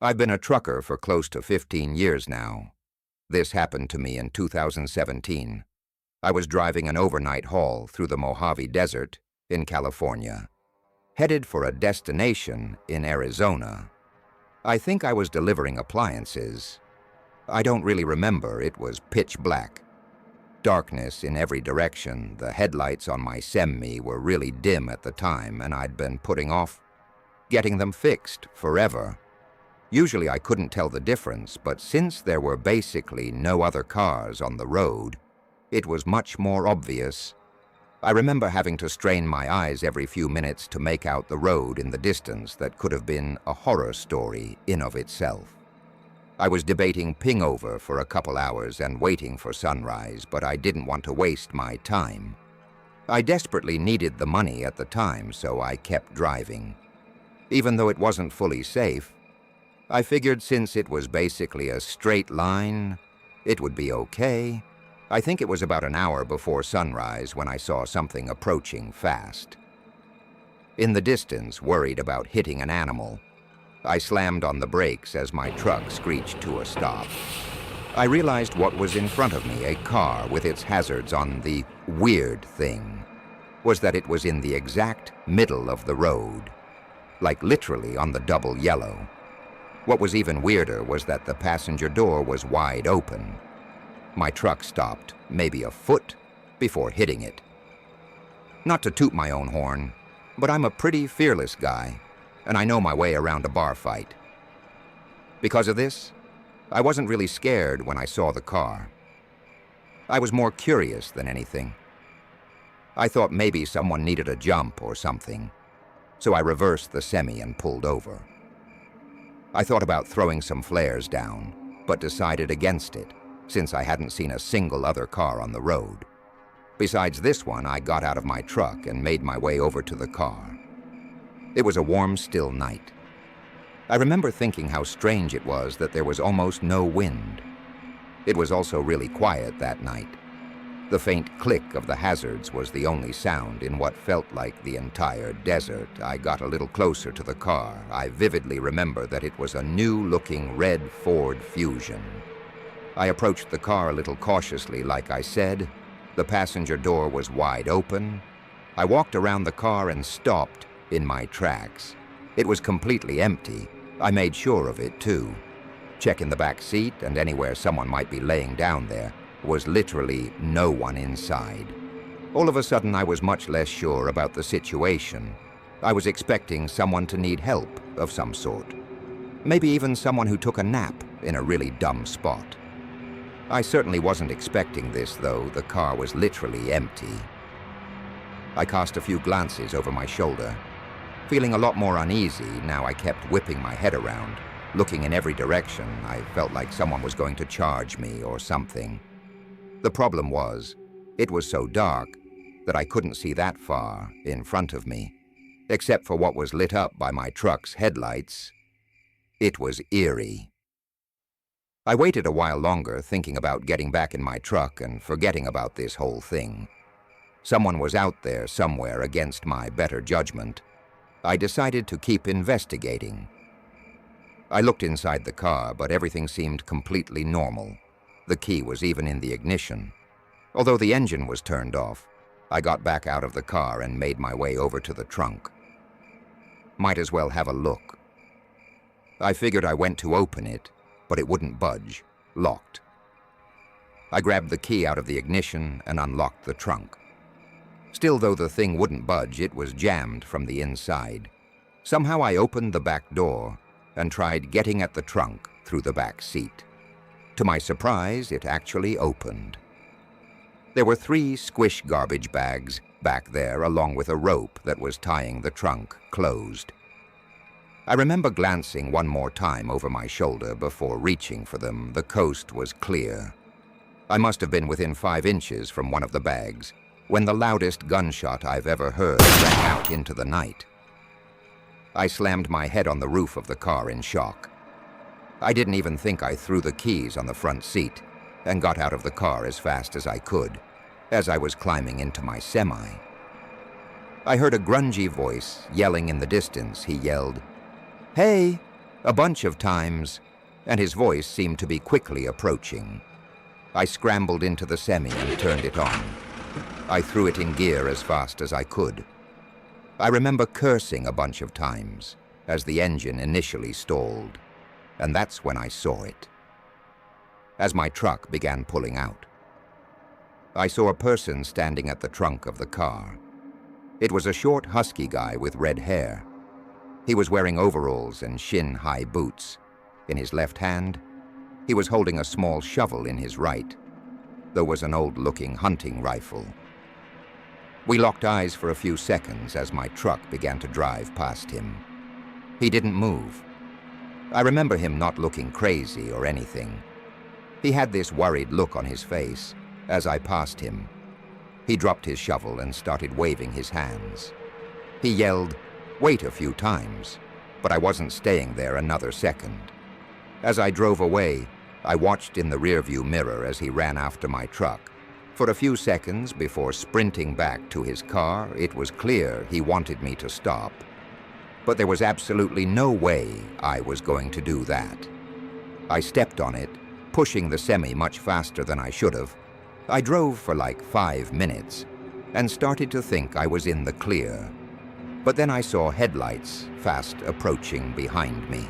I've been a trucker for close to 15 years now. This happened to me in 2017. I was driving an overnight haul through the Mojave Desert in California, headed for a destination in Arizona. I think I was delivering appliances. I don't really remember. It was pitch black. Darkness in every direction. The headlights on my Semi were really dim at the time, and I'd been putting off getting them fixed forever. Usually I couldn't tell the difference, but since there were basically no other cars on the road, it was much more obvious. I remember having to strain my eyes every few minutes to make out the road in the distance that could have been a horror story in of itself. I was debating ping over for a couple hours and waiting for sunrise, but I didn't want to waste my time. I desperately needed the money at the time, so I kept driving. Even though it wasn't fully safe, I figured since it was basically a straight line, it would be okay. I think it was about an hour before sunrise when I saw something approaching fast. In the distance, worried about hitting an animal, I slammed on the brakes as my truck screeched to a stop. I realized what was in front of me, a car with its hazards on. The weird thing was that it was in the exact middle of the road, like literally on the double yellow. What was even weirder was that the passenger door was wide open. My truck stopped, maybe a foot, before hitting it. Not to toot my own horn, but I'm a pretty fearless guy, and I know my way around a bar fight. Because of this, I wasn't really scared when I saw the car. I was more curious than anything. I thought maybe someone needed a jump or something, so I reversed the Semi and pulled over. I thought about throwing some flares down, but decided against it, since I hadn't seen a single other car on the road. Besides this one, I got out of my truck and made my way over to the car. It was a warm, still night. I remember thinking how strange it was that there was almost no wind. It was also really quiet that night. The faint click of the hazards was the only sound in what felt like the entire desert. I got a little closer to the car. I vividly remember that it was a new-looking red Ford Fusion. I approached the car a little cautiously, like I said. The passenger door was wide open. I walked around the car and stopped in my tracks. It was completely empty. I made sure of it, too. Checking the back seat and anywhere someone might be laying down there. Was literally no one inside. All of a sudden, I was much less sure about the situation. I was expecting someone to need help of some sort. Maybe even someone who took a nap in a really dumb spot. I certainly wasn't expecting this, though. The car was literally empty. I cast a few glances over my shoulder. Feeling a lot more uneasy, now I kept whipping my head around. Looking in every direction, I felt like someone was going to charge me or something. The problem was, it was so dark that I couldn't see that far in front of me, except for what was lit up by my truck's headlights. It was eerie. I waited a while longer, thinking about getting back in my truck and forgetting about this whole thing. Someone was out there somewhere against my better judgment. I decided to keep investigating. I looked inside the car, but everything seemed completely normal. The key was even in the ignition. Although the engine was turned off, I got back out of the car and made my way over to the trunk. Might as well have a look. I figured I went to open it, but it wouldn't budge, locked. I grabbed the key out of the ignition and unlocked the trunk. Still, though the thing wouldn't budge, it was jammed from the inside. Somehow I opened the back door and tried getting at the trunk through the back seat. To my surprise, it actually opened. There were 3 squish garbage bags back there, along with a rope that was tying the trunk closed. I remember glancing one more time over my shoulder before reaching for them. The coast was clear. I must have been within 5 inches from one of the bags when the loudest gunshot I've ever heard rang out into the night. I slammed my head on the roof of the car in shock. I didn't even think I threw the keys on the front seat and got out of the car as fast as I could, as I was climbing into my Semi. I heard a grungy voice yelling in the distance. He yelled, "Hey, A bunch of times, and his voice seemed to be quickly approaching. I scrambled into the semi and turned it on. I threw it in gear as fast as I could. I remember cursing a bunch of times as the engine initially stalled, and that's when I saw it. As my truck began pulling out, I saw a person standing at the trunk of the car. It was a short, husky guy with red hair. He was wearing overalls and shin-high boots. In his left hand, he was holding a small shovel in his right. There was an old-looking hunting rifle. We locked eyes for a few seconds as my truck began to drive past him. He didn't move. I remember him not looking crazy or anything. He had this worried look on his face as I passed him. He dropped his shovel and started waving his hands. He yelled, "Wait," a few times, but I wasn't staying there another second. As I drove away, I watched in the rearview mirror as he ran after my truck. For a few seconds before sprinting back to his car, it was clear he wanted me to stop. But there was absolutely no way I was going to do that. I stepped on it, pushing the semi much faster than I should have. I drove for like 5 minutes and started to think I was in the clear. But then I saw headlights fast approaching behind me.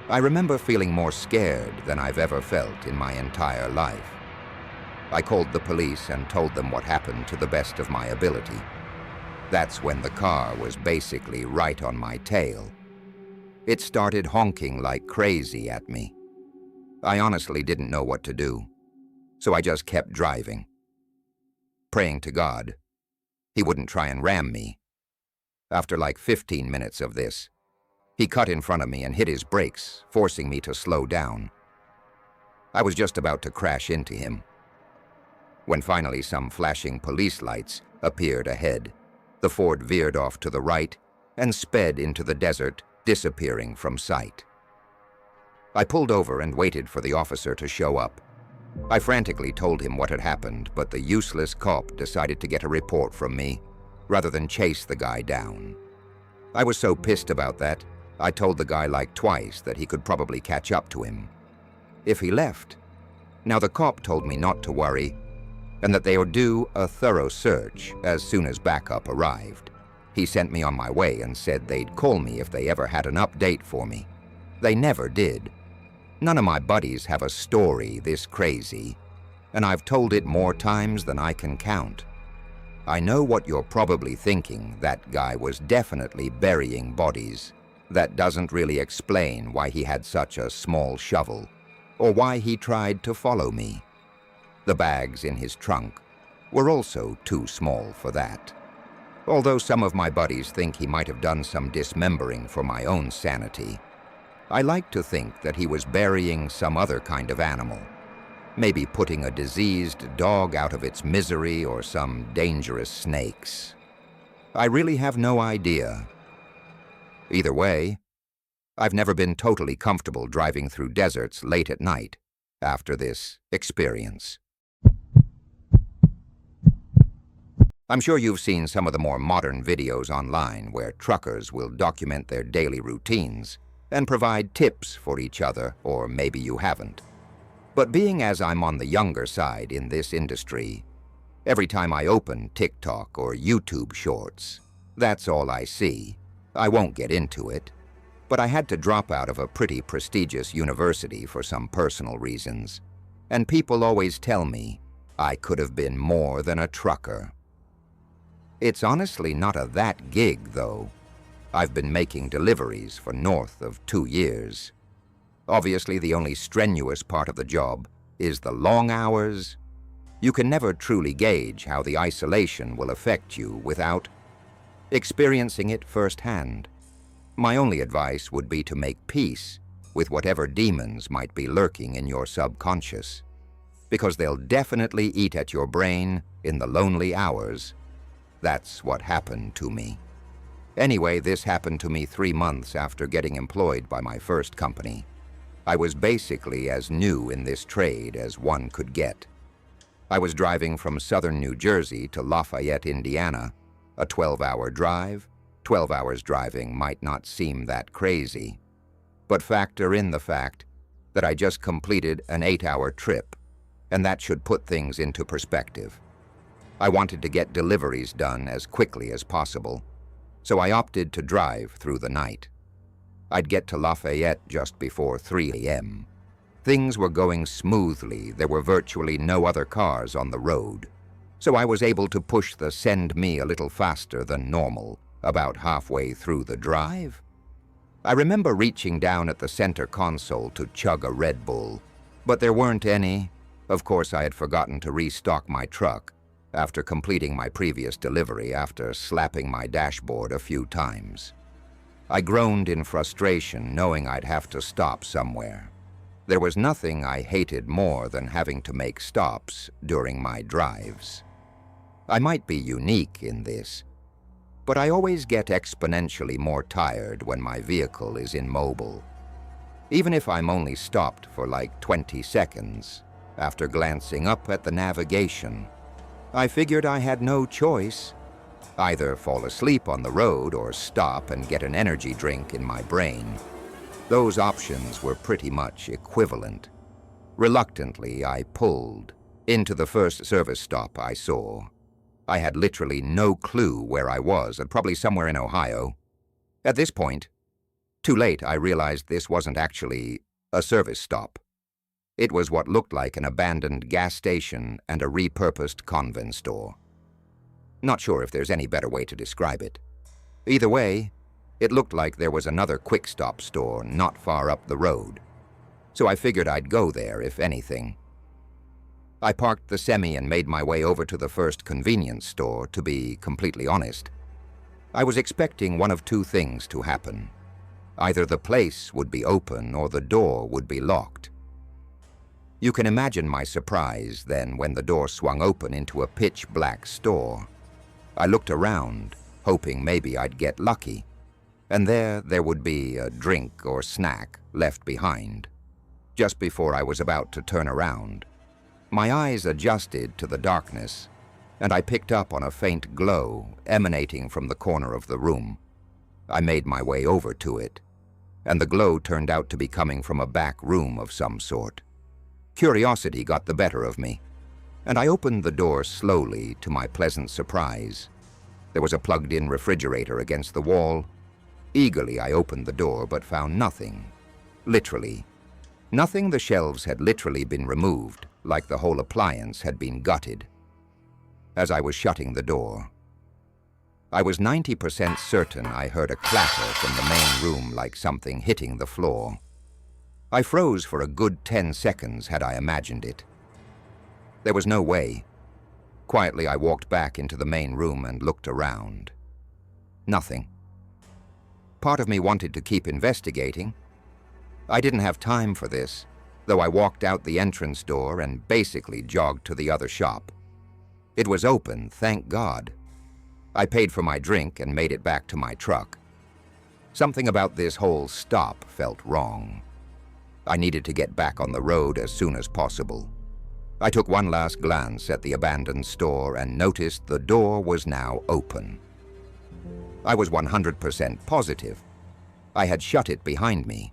I remember feeling more scared than I've ever felt in my entire life. I called the police and told them what happened to the best of my ability. That's when the car was basically right on my tail. It started honking like crazy at me. I honestly didn't know what to do, so I just kept driving, praying to God he wouldn't try and ram me. After like 15 minutes of this, he cut in front of me and hit his brakes, forcing me to slow down. I was just about to crash into him when finally some flashing police lights appeared ahead. The Ford veered off to the right and sped into the desert, disappearing from sight. I pulled over and waited for the officer to show up. I frantically told him what had happened, but the useless cop decided to get a report from me rather than chase the guy down. I was so pissed about that, I told the guy like twice that he could probably catch up to him if he left. Now the cop told me not to worry and that they would do a thorough search as soon as backup arrived. He sent me on my way and said they'd call me if they ever had an update for me. They never did. None of my buddies have a story this crazy, and I've told it more times than I can count. I know what you're probably thinking. That guy was definitely burying bodies. That doesn't really explain why he had such a small shovel, or why he tried to follow me. The bags in his trunk were also too small for that. Although some of my buddies think he might have done some dismembering for my own sanity, I like to think that he was burying some other kind of animal, maybe putting a diseased dog out of its misery or some dangerous snakes. I really have no idea. Either way, I've never been totally comfortable driving through deserts late at night after this experience. I'm sure you've seen some of the more modern videos online where truckers will document their daily routines and provide tips for each other, or maybe you haven't. But being as I'm on the younger side in this industry, every time I open TikTok or YouTube Shorts, that's all I see. I won't get into it, but I had to drop out of a pretty prestigious university for some personal reasons, and people always tell me I could have been more than a trucker. It's honestly not a that gig, though. I've been making deliveries for north of 2 years. Obviously, the only strenuous part of the job is the long hours. You can never truly gauge how the isolation will affect you without experiencing it firsthand. My only advice would be to make peace with whatever demons might be lurking in your subconscious, because they'll definitely eat at your brain in the lonely hours. That's what happened to me. Anyway, this happened to me 3 months after getting employed by my first company. I was basically as new in this trade as one could get. I was driving from southern New Jersey to Lafayette, Indiana, a 12-hour drive. 12 hours driving might not seem that crazy, but factor in the fact that I just completed an 8-hour trip, and that should put things into perspective. I wanted to get deliveries done as quickly as possible, so I opted to drive through the night. I'd get to Lafayette just before 3 a.m. Things were going smoothly. There were virtually no other cars on the road, so I was able to push the send me a little faster than normal about halfway through the drive. I remember reaching down at the center console to chug a Red Bull, but there weren't any. Of course, I had forgotten to restock my truck after completing my previous delivery after slapping my dashboard a few times. I groaned in frustration, knowing I'd have to stop somewhere. There was nothing I hated more than having to make stops during my drives. I might be unique in this, but I always get exponentially more tired when my vehicle is immobile. Even if I'm only stopped for like 20 seconds, after glancing up at the navigation, I figured I had no choice. Either fall asleep on the road or stop and get an energy drink in my brain. Those options were pretty much equivalent. Reluctantly, I pulled into the first service stop I saw. I had literally no clue where I was, and probably somewhere in Ohio. At this point, too late, I realized this wasn't actually a service stop. It was what looked like an abandoned gas station and a repurposed convent store. Not sure if there's any better way to describe it. Either way, it looked like there was another quick-stop store not far up the road, so I figured I'd go there if anything. I parked the Semi and made my way over to the first convenience store. To be completely honest, I was expecting one of two things to happen. Either the place would be open or the door would be locked. You can imagine my surprise then when the door swung open into a pitch-black store. I looked around, hoping maybe I'd get lucky, and there would be a drink or snack left behind. Just before I was about to turn around, my eyes adjusted to the darkness, and I picked up on a faint glow emanating from the corner of the room. I made my way over to it, and the glow turned out to be coming from a back room of some sort. Curiosity got the better of me, and I opened the door slowly to my pleasant surprise. There was a plugged-in refrigerator against the wall. Eagerly, I opened the door but found nothing. Literally. Nothing. The shelves had literally been removed, like the whole appliance had been gutted. As I was shutting the door, I was 90% certain I heard a clatter from the main room like something hitting the floor. I froze for a good 10 seconds had I imagined it. There was no way. Quietly, I walked back into the main room and looked around. Nothing. Part of me wanted to keep investigating. I didn't have time for this, though I walked out the entrance door and basically jogged to the other shop. It was open, thank God. I paid for my drink and made it back to my truck. Something about this whole stop felt wrong. I needed to get back on the road as soon as possible. I took one last glance at the abandoned store and noticed the door was now open. I was 100% positive. I had shut it behind me.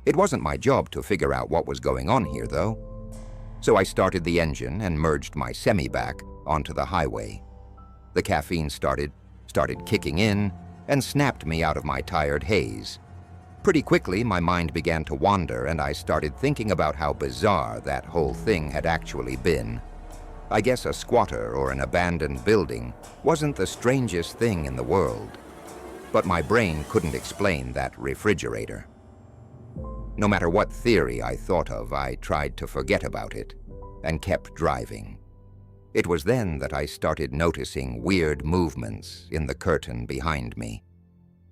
It wasn't my job to figure out what was going on here, though. So I started the engine and merged my Semi back onto the highway. The caffeine started kicking in and snapped me out of my tired haze. Pretty quickly, my mind began to wander, and I started thinking about how bizarre that whole thing had actually been. I guess a squatter or an abandoned building wasn't the strangest thing in the world, but my brain couldn't explain that refrigerator. No matter what theory I thought of, I tried to forget about it and kept driving. It was then that I started noticing weird movements in the curtain behind me.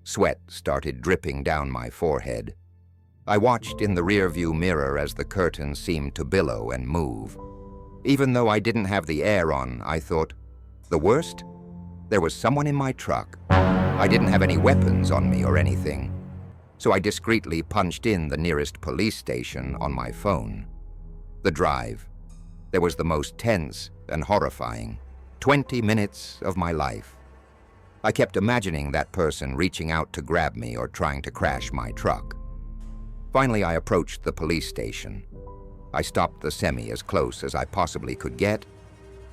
Sweat started dripping down my forehead. I watched in the rearview mirror as the curtain seemed to billow and move. Even though I didn't have the air on, I thought, the worst? There was someone in my truck. I didn't have any weapons on me or anything, so I discreetly punched in the nearest police station on my phone. The drive. There was the most tense and horrifying 20 minutes of my life. I kept imagining that person reaching out to grab me or trying to crash my truck. Finally, I approached the police station. I stopped the semi as close as I possibly could get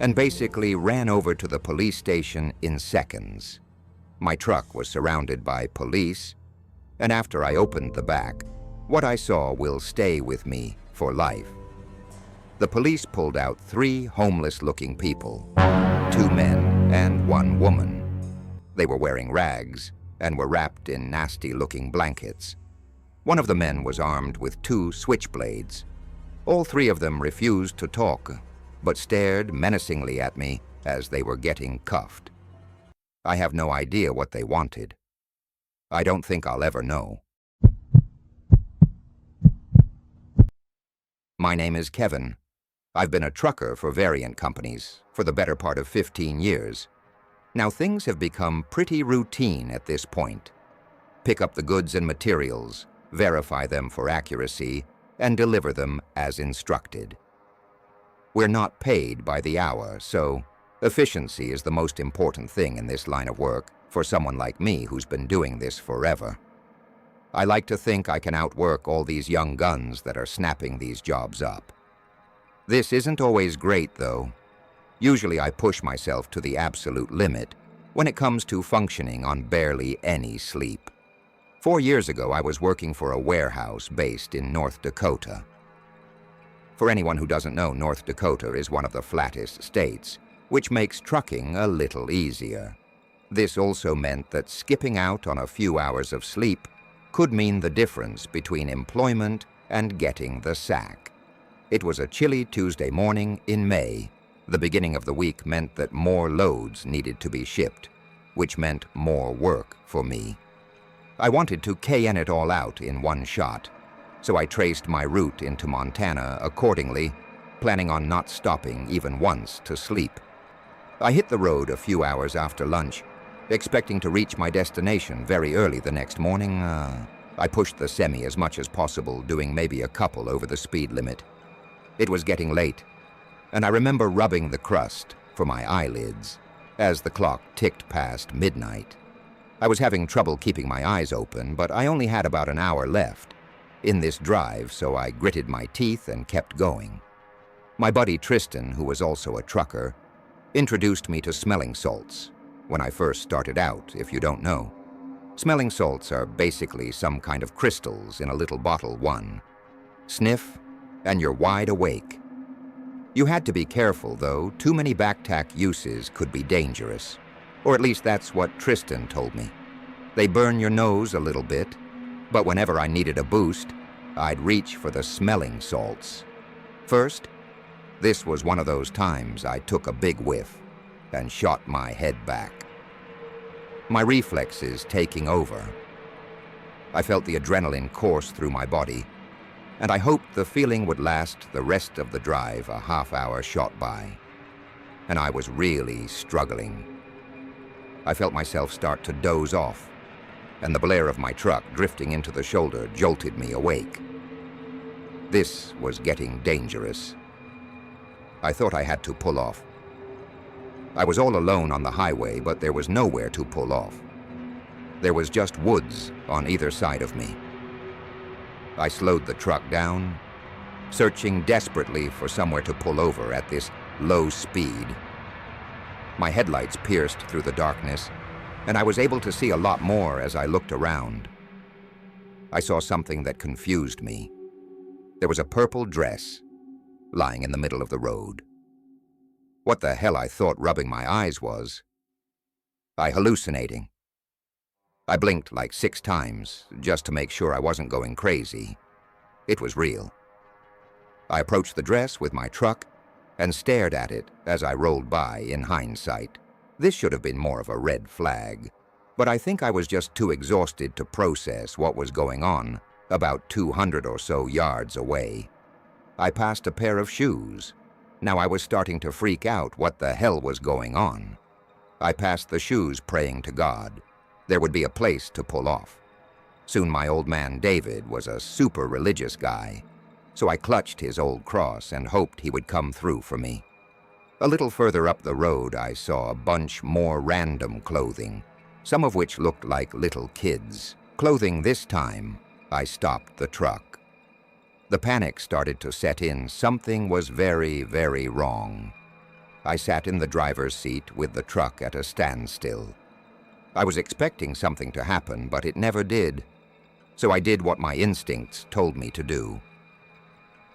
and basically ran over to the police station in seconds. My truck was surrounded by police, and after I opened the back, what I saw will stay with me for life. The police pulled out 3 homeless-looking people, 2 men and 1 woman. They were wearing rags and were wrapped in nasty-looking blankets. One of the men was armed with 2 switchblades. All 3 of them refused to talk, but stared menacingly at me as they were getting cuffed. I have no idea what they wanted. I don't think I'll ever know. My name is Kevin. I've been a trucker for variant companies for the better part of 15 years. Now things have become pretty routine at this point. Pick up the goods and materials, verify them for accuracy, and deliver them as instructed. We're not paid by the hour, so efficiency is the most important thing in this line of work for someone like me who's been doing this forever. I like to think I can outwork all these young guns that are snapping these jobs up. This isn't always great, though. Usually I push myself to the absolute limit when it comes to functioning on barely any sleep. 4 years ago, I was working for a warehouse based in North Dakota. For anyone who doesn't know, North Dakota is one of the flattest states, which makes trucking a little easier. This also meant that skipping out on a few hours of sleep could mean the difference between employment and getting the sack. It was a chilly Tuesday morning in May. The beginning of the week meant that more loads needed to be shipped, which meant more work for me. I wanted to KN it all out in one shot, so I traced my route into Montana accordingly, planning on not stopping even once to sleep. I hit the road a few hours after lunch, expecting to reach my destination very early the next morning. I pushed the semi as much as possible, doing maybe a couple over the speed limit. It was getting late, and I remember rubbing the crust for my eyelids as the clock ticked past midnight. I was having trouble keeping my eyes open, but I only had about an hour left in this drive, so I gritted my teeth and kept going. My buddy Tristan, who was also a trucker, introduced me to smelling salts when I first started out, if you don't know. Smelling salts are basically some kind of crystals in a little bottle. One sniff, and you're wide awake. You had to be careful, though. Too many backtack uses could be dangerous. Or at least that's what Tristan told me. They burn your nose a little bit, but whenever I needed a boost, I'd reach for the smelling salts. First, this was one of those times I took a big whiff and shot my head back. My reflexes taking over. I felt the adrenaline course through my body, and I hoped the feeling would last the rest of the drive. A half hour shot by, and I was really struggling. I felt myself start to doze off, and the blare of my truck drifting into the shoulder jolted me awake. This was getting dangerous. I thought I had to pull off. I was all alone on the highway, but there was nowhere to pull off. There was just woods on either side of me. I slowed the truck down, searching desperately for somewhere to pull over at this low speed. My headlights pierced through the darkness, and I was able to see a lot more as I looked around. I saw something that confused me. There was a purple dress lying in the middle of the road. What the hell I thought rubbing my eyes was. I hallucinating. I blinked like 6 times just to make sure I wasn't going crazy. It was real. I approached the dress with my truck and stared at it as I rolled by. In hindsight, this should have been more of a red flag, but I think I was just too exhausted to process what was going on about 200 or so yards away. I passed a pair of shoes. Now I was starting to freak out what the hell was going on. I passed the shoes praying to God there would be a place to pull off. Soon my old man David was a super religious guy, so I clutched his old cross and hoped he would come through for me. A little further up the road, I saw a bunch more random clothing, some of which looked like little kids' clothing. This time, I stopped the truck. The panic started to set in. Something was very, very wrong. I sat in the driver's seat with the truck at a standstill. I was expecting something to happen, but it never did. So I did what my instincts told me to do.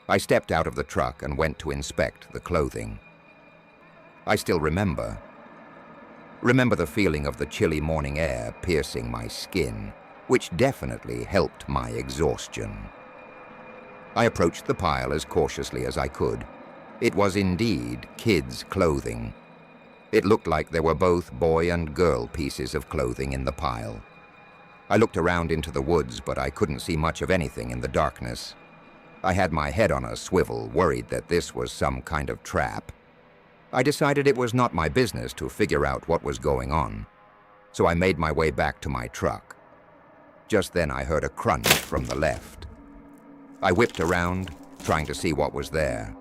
I stepped out of the truck and went to inspect the clothing. I still remember the feeling of the chilly morning air piercing my skin, which definitely helped my exhaustion. I approached the pile as cautiously as I could. It was indeed kids' clothing. It looked like there were both boy and girl pieces of clothing in the pile. I looked around into the woods, but I couldn't see much of anything in the darkness. I had my head on a swivel, worried that this was some kind of trap. I decided it was not my business to figure out what was going on, so I made my way back to my truck. Just then I heard a crunch from the left. I whipped around, trying to see what was there.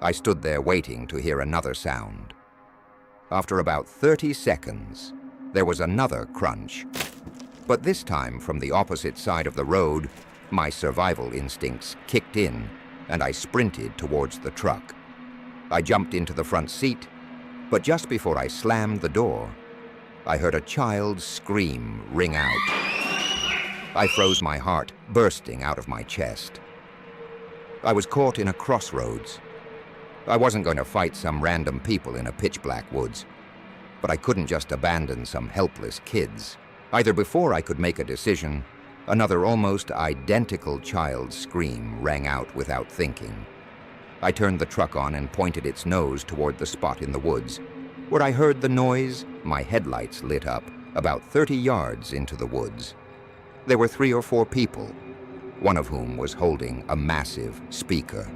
I stood there waiting to hear another sound. After about 30 seconds, there was another crunch. But this time, from the opposite side of the road, my survival instincts kicked in, and I sprinted towards the truck. I jumped into the front seat, but just before I slammed the door, I heard a child's scream ring out. I froze, my heart bursting out of my chest. I was caught in a crossroads. I wasn't going to fight some random people in a pitch-black woods, but I couldn't just abandon some helpless kids. Either before I could make a decision, another almost identical child's scream rang out without thinking. I turned the truck on and pointed its nose toward the spot in the woods. Where I heard the noise, my headlights lit up about 30 yards into the woods. There were 3 or 4 people, one of whom was holding a massive speaker.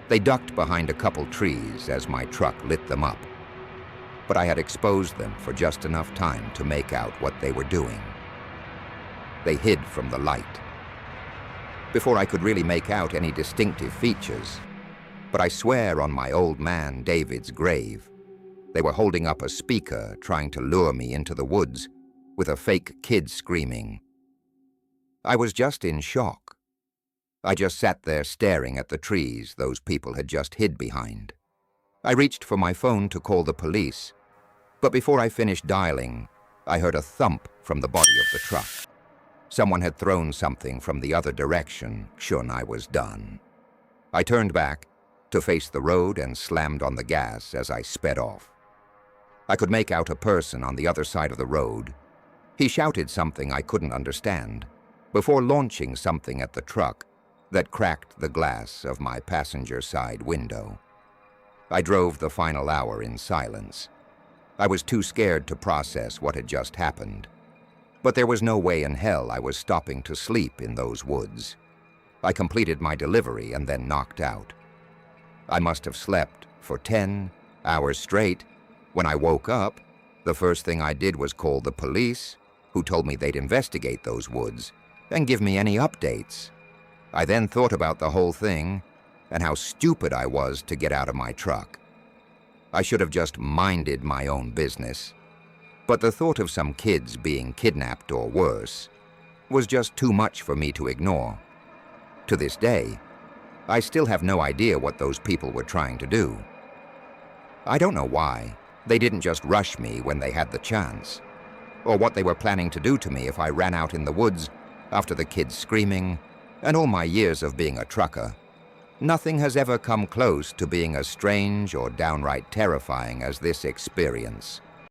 They ducked behind a couple trees as my truck lit them up, but I had exposed them for just enough time to make out what they were doing. They hid from the light. Before I could really make out any distinctive features, but I swear on my old man David's grave, they were holding up a speaker trying to lure me into the woods with a fake kid screaming. I was just in shock. I just sat there staring at the trees those people had just hid behind. I reached for my phone to call the police, but before I finished dialing, I heard a thump from the body of the truck. Someone had thrown something from the other direction. Soon I was done. I turned back to face the road and slammed on the gas as I sped off. I could make out a person on the other side of the road. He shouted something I couldn't understand before launching something at the truck that cracked the glass of my passenger side window. I drove the final hour in silence. I was too scared to process what had just happened. But there was no way in hell I was stopping to sleep in those woods. I completed my delivery and then knocked out. I must have slept for 10 hours straight. When I woke up, the first thing I did was call the police, who told me they'd investigate those woods and give me any updates. I then thought about the whole thing and how stupid I was to get out of my truck. I should have just minded my own business. But the thought of some kids being kidnapped or worse was just too much for me to ignore. To this day, I still have no idea what those people were trying to do. I don't know why they didn't just rush me when they had the chance, or what they were planning to do to me if I ran out in the woods after the kids screaming. And all my years of being a trucker, nothing has ever come close to being as strange or downright terrifying as this experience.